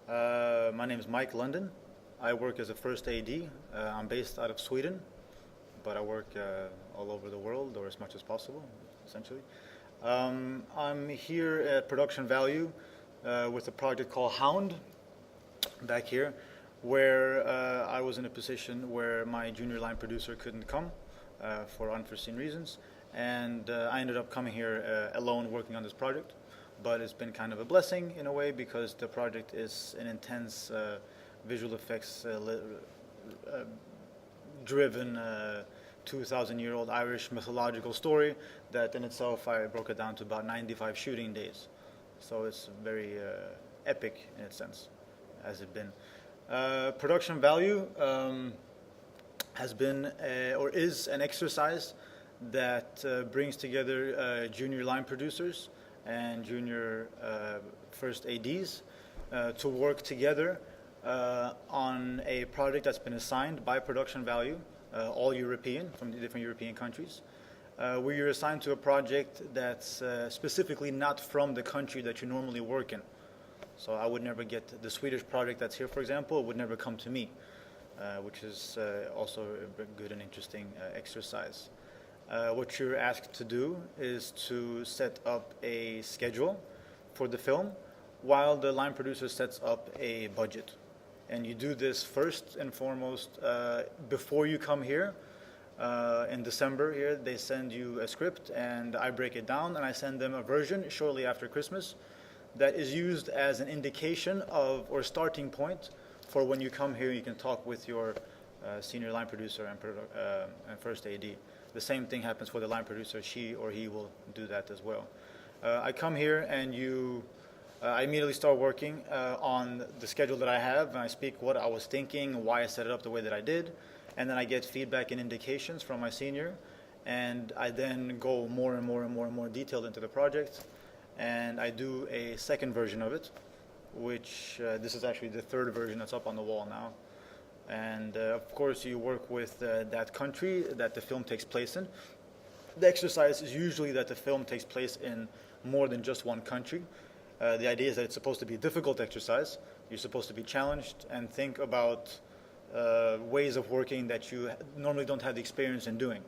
My name is Mike Lundin. I work as a first AD. I'm based out of Sweden, but I work all over the world, or as much as possible, essentially. I'm here at Production Value with a project called Hound, back here, where I was in a position where my junior line producer couldn't come for unforeseen reasons, and I ended up coming here alone working on this project. But it's been kind of a blessing in a way because the project is an intense visual effects driven 2,000-year-old Irish mythological story that in itself I broke it down to about 95 shooting days. So it's very epic in its sense, has it been. Production value has been or is an exercise that brings together junior line producers and junior first ADs to work together on a project that's been assigned by Production Value, all European, from the different European countries. Where you're assigned to a project that's specifically not from the country that you normally work in. So I would never get the Swedish project that's here, for example, would never come to me, which is also a good and interesting exercise. What you're asked to do is to set up a schedule for the film while the line producer sets up a budget. And you do this first and foremost before you come here. In December here, they send you a script and I break it down and I send them a version shortly after Christmas that is used as an indication of or starting point for when you come here you can talk with your senior line producer and first AD. The same thing happens for the line producer. She or he will do that as well. I come here and I immediately start working on the schedule that I have, and I speak what I was thinking, why I set it up the way that I did, and then I get feedback and indications from my senior, and I then go more and more detailed into the project, and I do a second version of it, which this is actually the third version that's up on the wall now. And of course you work with that country that the film takes place in. The exercise is usually that the film takes place in more than just one country. The idea is that it's supposed to be a difficult exercise. You're supposed to be challenged and think about ways of working that you normally don't have the experience in doing.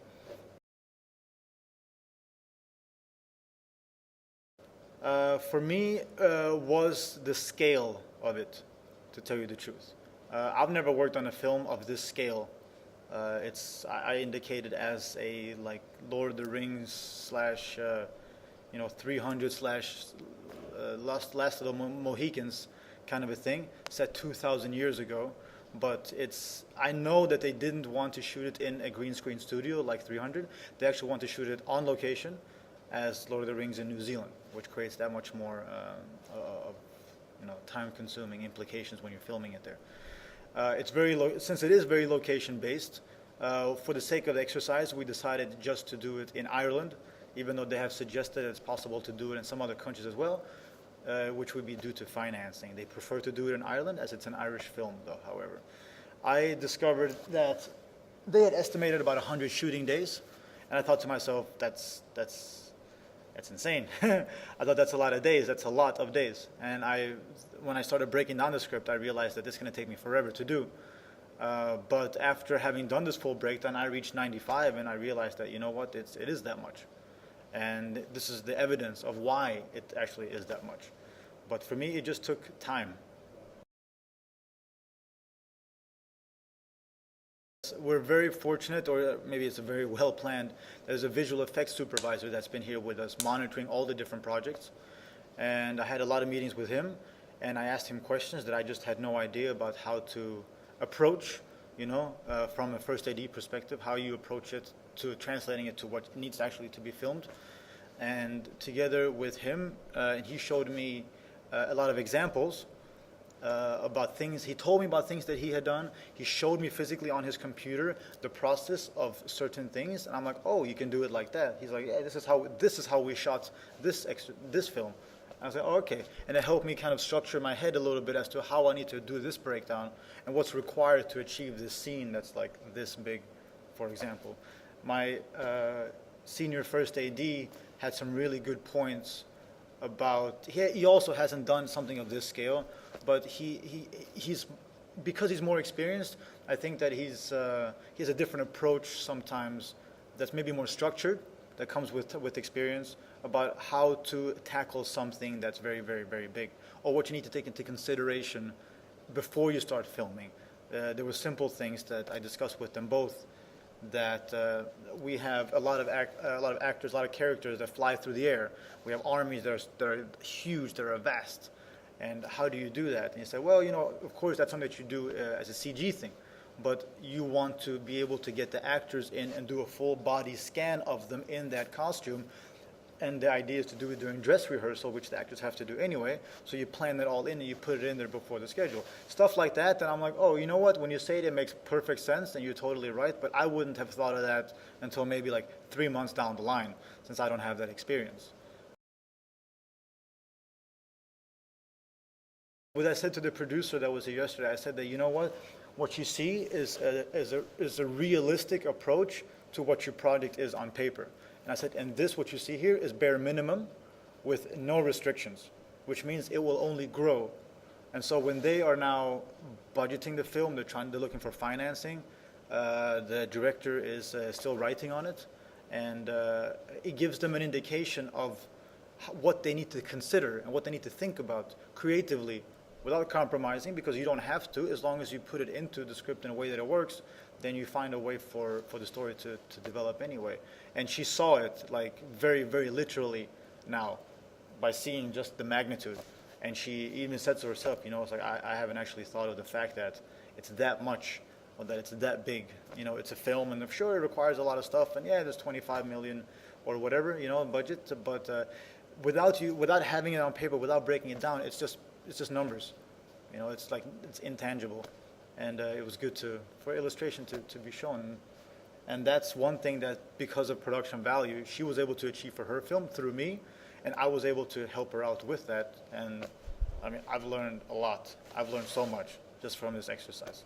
For me, was the scale of it, to tell you the truth. I've never worked on a film of this scale. I indicate it as a like Lord of the Rings slash 300 slash Last of the Mohicans kind of a thing, set 2,000 years ago. But I know that they didn't want to shoot it in a green screen studio like 300. They actually want to shoot it on location as Lord of the Rings in New Zealand, which creates that much more time-consuming implications when you're filming it there. Since it is very location-based, for the sake of the exercise, we decided just to do it in Ireland, even though they have suggested it's possible to do it in some other countries as well, which would be due to financing. They prefer to do it in Ireland, as it's an Irish film, though, however. I discovered that they had estimated about 100 shooting days, and I thought to myself, that's insane. I thought that's a lot of days. That's a lot of days. And when I started breaking down the script, I realized that this is going to take me forever to do. But after having done this full breakdown, I reached 95, and I realized that, you know what, it is that much. And this is the evidence of why it actually is that much. But for me, it just took time. We're very fortunate, or maybe it's a very well planned. There's a visual effects supervisor that's been here with us, monitoring all the different projects. And I had a lot of meetings with him, and I asked him questions that I just had no idea about how to approach, from a first AD perspective, how you approach it to translating it to what needs actually to be filmed. And together with him, he showed me a lot of examples about things. He told me about things that he had done. He showed me physically on his computer the process of certain things, and I'm like, oh, you can do it like that. He's like, yeah, this is how we shot this film. I was like, oh, okay, and it helped me kind of structure my head a little bit as to how I need to do this breakdown and what's required to achieve this scene that's like this big, for example. My senior first AD had some really good points about he also hasn't done something of this scale, but he's because he's more experienced. I think that he has a different approach sometimes that's maybe more structured, that comes with experience about how to tackle something that's very, very, very big, or what you need to take into consideration before you start filming. There were simple things that I discussed with them both, that we have a lot of actors, a lot of characters that fly through the air. We have armies that are huge, that are vast. And how do you do that? And you say, well, of course that's something that you do as a CG thing, but you want to be able to get the actors in and do a full body scan of them in that costume. And the idea is to do it during dress rehearsal, which the actors have to do anyway. So you plan that all in and you put it in there before the schedule. Stuff like that, then I'm like, oh, you know what? When you say it, it makes perfect sense, and you're totally right. But I wouldn't have thought of that until maybe like 3 months down the line, since I don't have that experience. What I said to the producer that was here yesterday, I said that, you know what you see is a realistic approach to what your project is on paper. And I said, and this, what you see here, is bare minimum with no restrictions, which means it will only grow. And so when they are now budgeting the film, they're looking for financing. The director is still writing on it, and it gives them an indication of what they need to consider and what they need to think about creatively, without compromising, because you don't have to. As long as you put it into the script in a way that it works, then you find a way for the story to develop anyway. And she saw it like very, very literally now by seeing just the magnitude. And she even said to herself, it's like, I haven't actually thought of the fact that it's that much, or that it's that big. It's a film, and sure, it requires a lot of stuff, and yeah, there's 25 million or whatever, budget, but without having it on paper, without breaking it down, it's just numbers. It's intangible. And it was good for illustration to be shown. And that's one thing that, because of production value, she was able to achieve for her film through me, and I was able to help her out with that. And I mean, I've learned a lot. I've learned so much just from this exercise.